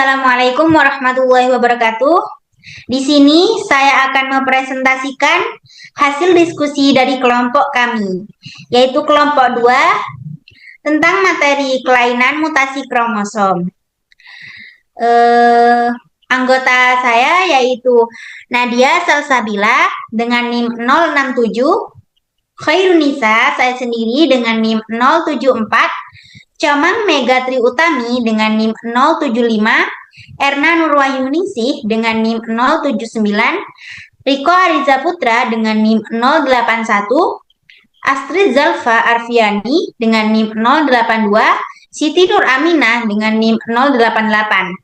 Assalamualaikum warahmatullahi wabarakatuh. Di sini saya akan mempresentasikan hasil diskusi dari kelompok kami, yaitu kelompok 2 tentang materi kelainan mutasi kromosom. Anggota saya yaitu Nadia Salsabila dengan NIM 067, Khairunisa saya sendiri dengan NIM 074, Comang Megatri Utami dengan NIM 075, Erna Nurwahyuningsih dengan NIM 079, Riko Ariza Putra dengan NIM 081, Astrid Zalfa Arfiani dengan NIM 082, Siti Nur Aminah dengan NIM 088.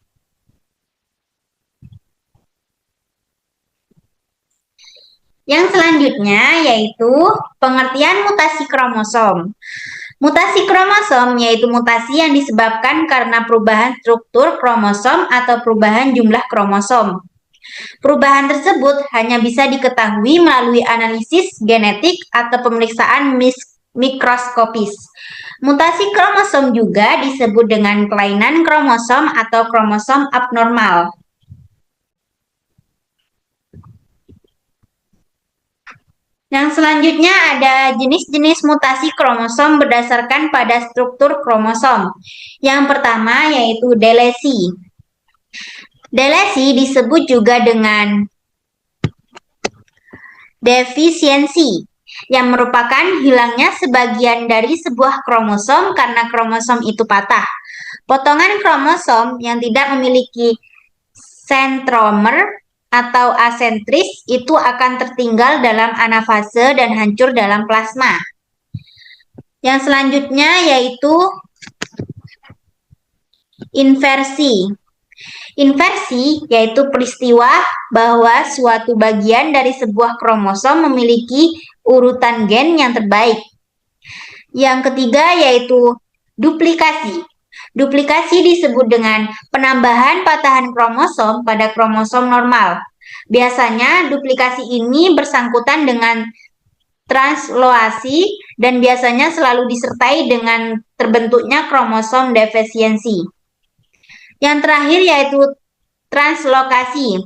Yang selanjutnya yaitu pengertian mutasi kromosom. Mutasi kromosom yaitu mutasi yang disebabkan karena perubahan struktur kromosom atau perubahan jumlah kromosom. Perubahan tersebut hanya bisa diketahui melalui analisis genetik atau pemeriksaan mikroskopis. Mutasi kromosom juga disebut dengan kelainan kromosom atau kromosom abnormal. Yang selanjutnya ada jenis-jenis mutasi kromosom berdasarkan pada struktur kromosom. Yang pertama yaitu delesi. Delesi disebut juga dengan defisiensi, yang merupakan hilangnya sebagian dari sebuah kromosom karena kromosom itu patah. Potongan kromosom yang tidak memiliki sentromer atau asentris itu akan tertinggal dalam anafase dan hancur dalam plasma. Yang selanjutnya yaitu inversi. Inversi yaitu peristiwa bahwa suatu bagian dari sebuah kromosom memiliki urutan gen yang terbaik. Yang ketiga yaitu duplikasi. Duplikasi disebut dengan penambahan patahan kromosom pada kromosom normal. Biasanya duplikasi ini bersangkutan dengan transloasi dan biasanya selalu disertai dengan terbentuknya kromosom defisiensi. Yang terakhir yaitu translokasi,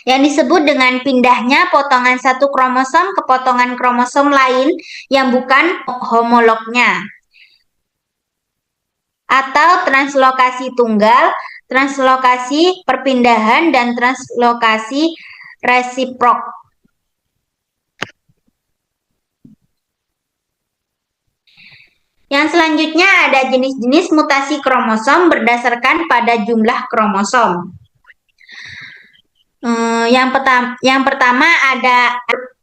yang disebut dengan pindahnya potongan satu kromosom ke potongan kromosom lain yang bukan homolognya. Atau translokasi tunggal, translokasi perpindahan, dan translokasi resiprok. Yang selanjutnya ada jenis-jenis mutasi kromosom berdasarkan pada jumlah kromosom. Yang pertama ada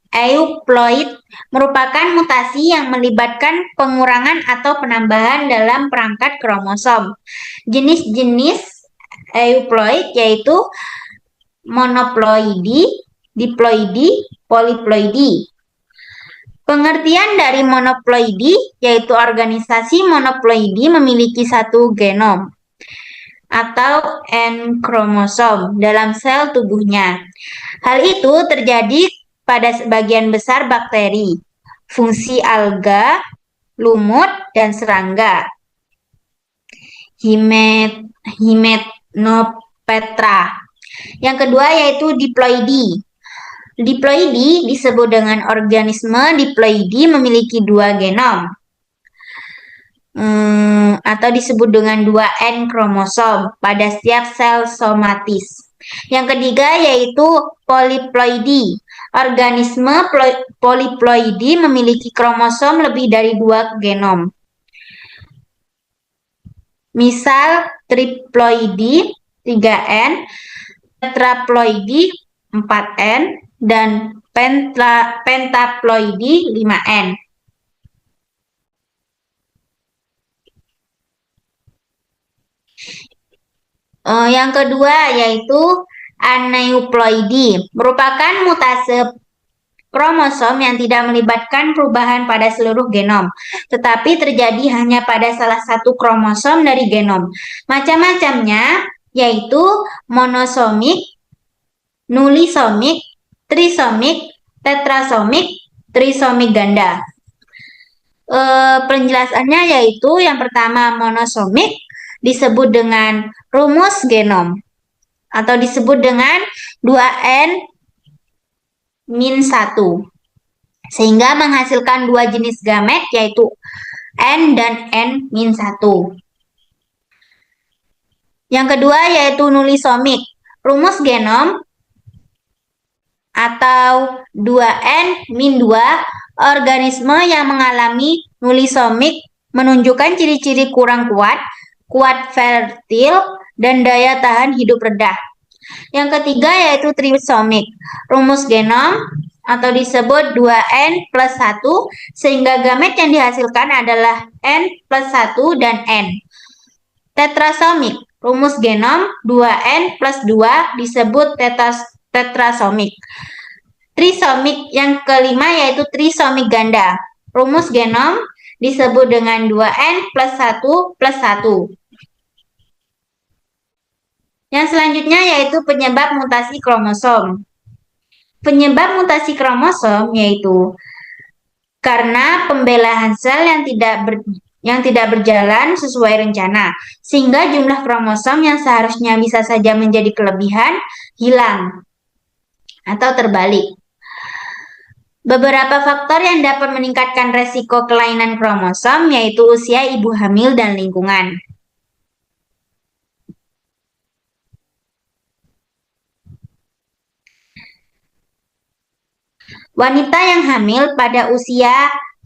euploid, merupakan mutasi yang melibatkan pengurangan atau penambahan dalam perangkat kromosom. Jenis-jenis euploid yaitu monoploidi, diploidi, poliploidi. Pengertian dari monoploidi yaitu organisasi monoploidi memiliki satu genom atau N kromosom dalam sel tubuhnya. Hal itu terjadi pada sebagian besar bakteri, fungsi alga, lumut, dan serangga. Hymenoptera. Yang kedua yaitu diploidi. Diploidi disebut dengan organisme diploidi memiliki dua genom atau disebut dengan 2N kromosom pada setiap sel somatis. Yang ketiga yaitu poliploidi. Organisme poliploidi memiliki kromosom lebih dari 2 genom. Misal triploidi 3N, tetraploidi 4N, dan pentaploidi 5N. Yang kedua yaitu aneuploidi, merupakan mutase kromosom yang tidak melibatkan perubahan pada seluruh genom, tetapi terjadi hanya pada salah satu kromosom dari genom. Macam-macamnya yaitu monosomik, nulisomik, trisomik, tetrasomik, trisomik ganda. Penjelasannya yaitu yang pertama monosomik, disebut dengan rumus genom atau disebut dengan 2n-1 sehingga menghasilkan dua jenis gamet yaitu N dan N-1. Yang kedua yaitu nulisomik. Rumus genom atau 2n-2 organisme yang mengalami nulisomik menunjukkan ciri-ciri kurang kuat, kuat fertil, dan daya tahan hidup rendah. Yang ketiga yaitu trisomik. Rumus genom atau disebut 2n+1 sehingga gamet yang dihasilkan adalah n+1 dan n. Tetrasomik. Rumus genom 2n+2 disebut tetrasomik. Trisomik yang kelima yaitu trisomik ganda. Rumus genom disebut dengan 2n+1+1. Yang selanjutnya yaitu penyebab mutasi kromosom. Penyebab mutasi kromosom yaitu karena pembelahan sel yang tidak berjalan sesuai rencana, sehingga jumlah kromosom yang seharusnya bisa saja menjadi kelebihan hilang atau terbalik. Beberapa faktor yang dapat meningkatkan resiko kelainan kromosom yaitu usia ibu hamil dan lingkungan. Wanita yang hamil pada usia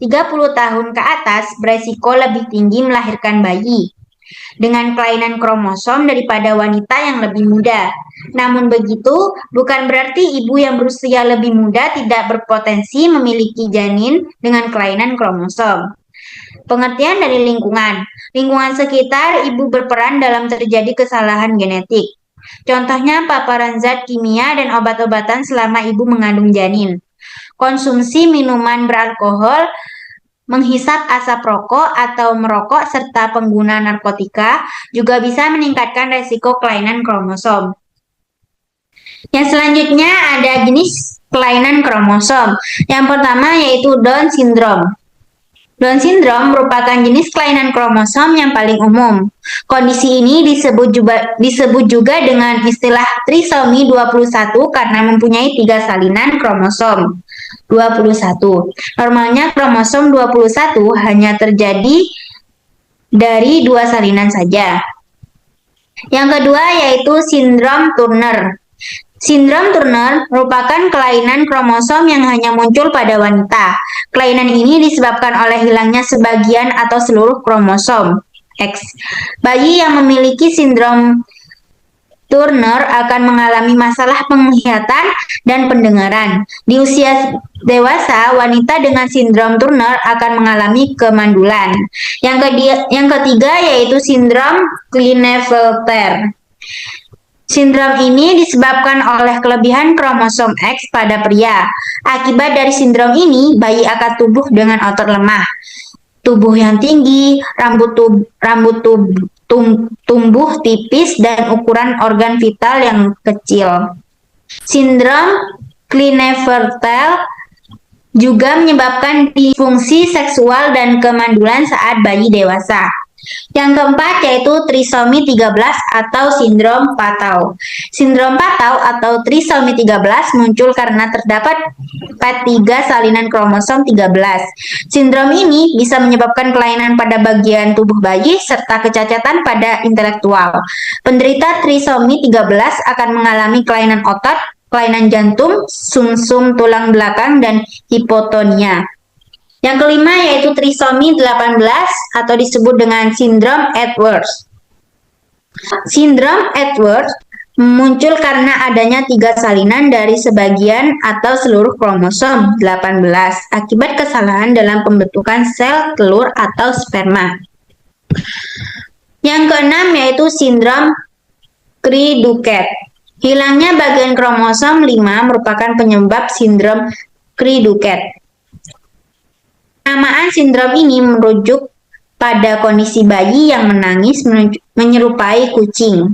30 tahun ke atas beresiko lebih tinggi melahirkan bayi dengan kelainan kromosom daripada wanita yang lebih muda. Namun begitu, bukan berarti ibu yang berusia lebih muda tidak berpotensi memiliki janin dengan kelainan kromosom. Pengertian dari lingkungan. Lingkungan sekitar ibu berperan dalam terjadi kesalahan genetik. Contohnya paparan zat kimia dan obat-obatan selama ibu mengandung janin. Konsumsi minuman beralkohol, menghisap asap rokok atau merokok serta pengguna narkotika juga bisa meningkatkan resiko kelainan kromosom. Yang selanjutnya ada jenis kelainan kromosom. Yang pertama yaitu Down syndrome. Down syndrome merupakan jenis kelainan kromosom yang paling umum. Kondisi ini disebut juga dengan istilah trisomi 21 karena mempunyai 3 salinan kromosom 21. Normalnya kromosom 21 hanya terjadi dari 2 salinan saja. Yang kedua yaitu sindrom Turner. Sindrom Turner merupakan kelainan kromosom yang hanya muncul pada wanita. Kelainan ini disebabkan oleh hilangnya sebagian atau seluruh kromosom X. Bayi yang memiliki sindrom Turner akan mengalami masalah penglihatan dan pendengaran. Di usia dewasa, wanita dengan sindrom Turner akan mengalami kemandulan. Yang ketiga yaitu sindrom Klinefelter. Sindrom ini disebabkan oleh kelebihan kromosom X pada pria. Akibat dari sindrom ini, bayi akan tumbuh dengan otot lemah, tubuh yang tinggi, rambut tumbuh tipis, dan ukuran organ vital yang kecil. Sindrom Klinefelter juga menyebabkan disfungsi seksual dan kemandulan saat bayi dewasa. Yang keempat yaitu trisomi 13 atau sindrom Patau. Sindrom Patau atau trisomi 13 muncul karena terdapat 3 salinan kromosom 13. Sindrom ini bisa menyebabkan kelainan pada bagian tubuh bayi serta kecacatan pada intelektual. Penderita trisomi 13 akan mengalami kelainan otot, kelainan jantung, sumsum tulang belakang, dan hipotonia. Yang kelima yaitu trisomi 18 atau disebut dengan sindrom Edwards. Sindrom Edwards muncul karena adanya 3 salinan dari sebagian atau seluruh kromosom 18 akibat kesalahan dalam pembentukan sel telur atau sperma. Yang keenam yaitu sindrom Cri-du-Chat. Hilangnya bagian kromosom 5 merupakan penyebab sindrom Cri-du-Chat. Penamaan sindrom ini merujuk pada kondisi bayi yang menangis menyerupai kucing.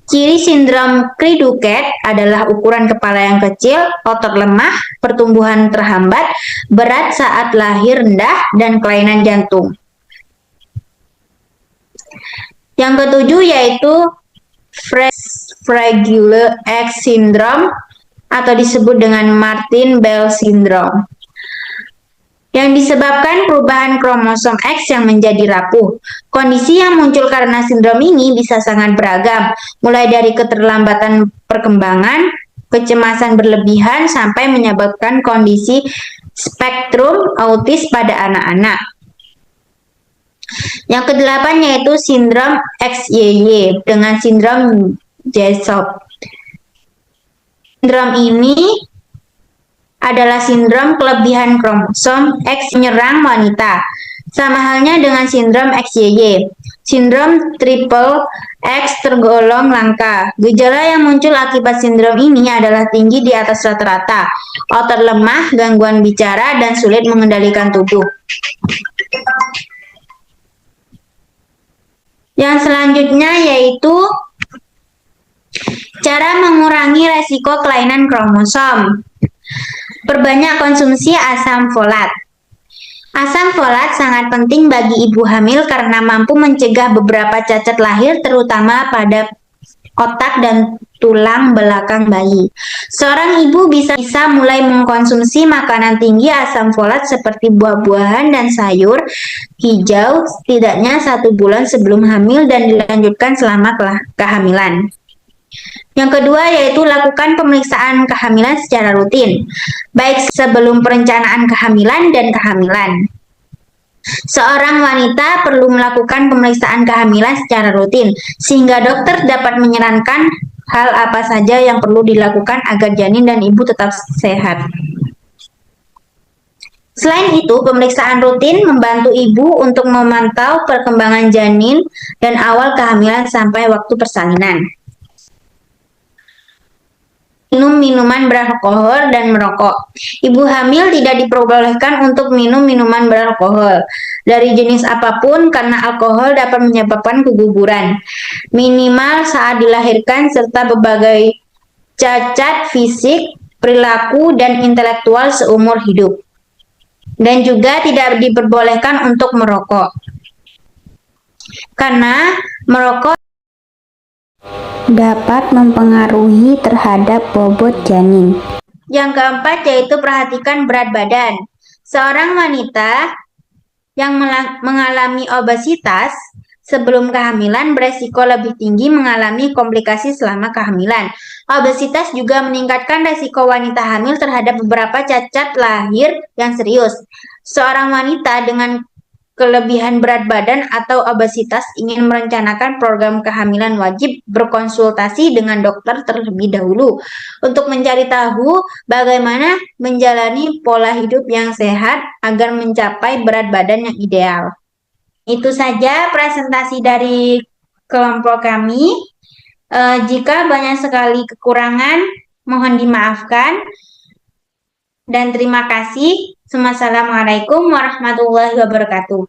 Ciri sindrom Cri-du-Chat adalah ukuran kepala yang kecil, otot lemah, pertumbuhan terhambat, berat saat lahir rendah, dan kelainan jantung. Yang ketujuh yaitu Fragile X syndrome atau disebut dengan Martin-Bell syndrome, yang disebabkan perubahan kromosom X yang menjadi rapuh. Kondisi yang muncul karena sindrom ini bisa sangat beragam, mulai dari keterlambatan perkembangan, kecemasan berlebihan, sampai menyebabkan kondisi spektrum autis pada anak-anak. Yang kedelapan yaitu sindrom XYY dengan sindrom Jessop. Sindrom ini adalah sindrom kelebihan kromosom X menyerang wanita, sama halnya dengan sindrom XYY. Sindrom triple X tergolong langka. Gejala yang muncul akibat sindrom ini adalah tinggi di atas rata-rata, otot lemah, gangguan bicara, dan sulit mengendalikan tubuh. Yang selanjutnya yaitu cara mengurangi resiko kelainan kromosom. Perbanyak konsumsi asam folat. Asam folat sangat penting bagi ibu hamil karena mampu mencegah beberapa cacat lahir, terutama pada otak dan tulang belakang bayi. Seorang ibu bisa mulai mengkonsumsi makanan tinggi asam folat seperti buah-buahan dan sayur hijau setidaknya 1 bulan sebelum hamil dan dilanjutkan selama kehamilan. Yang kedua yaitu lakukan pemeriksaan kehamilan secara rutin, baik sebelum perencanaan kehamilan dan kehamilan. Seorang wanita perlu melakukan pemeriksaan kehamilan secara rutin, sehingga dokter dapat menyarankan hal apa saja yang perlu dilakukan agar janin dan ibu tetap sehat. Selain itu, pemeriksaan rutin membantu ibu untuk memantau perkembangan janin dan awal kehamilan sampai waktu persalinan. Minum minuman beralkohol dan merokok. Ibu hamil tidak diperbolehkan untuk minum minuman beralkohol dari jenis apapun karena alkohol dapat menyebabkan keguguran, minimal saat dilahirkan, serta berbagai cacat fisik, perilaku, dan intelektual seumur hidup. Dan juga tidak diperbolehkan untuk merokok, karena merokok dapat mempengaruhi terhadap bobot janin. Yang keempat yaitu perhatikan berat badan. Seorang wanita yang mengalami obesitas sebelum kehamilan beresiko lebih tinggi mengalami komplikasi selama kehamilan. Obesitas juga meningkatkan resiko wanita hamil terhadap beberapa cacat lahir yang serius. Seorang wanita dengan kelebihan berat badan atau obesitas ingin merencanakan program kehamilan wajib berkonsultasi dengan dokter terlebih dahulu untuk mencari tahu bagaimana menjalani pola hidup yang sehat agar mencapai berat badan yang ideal. Itu saja presentasi dari kelompok kami. Jika banyak sekali kekurangan, mohon dimaafkan. Dan terima kasih. Wassalamualaikum warahmatullahi wabarakatuh.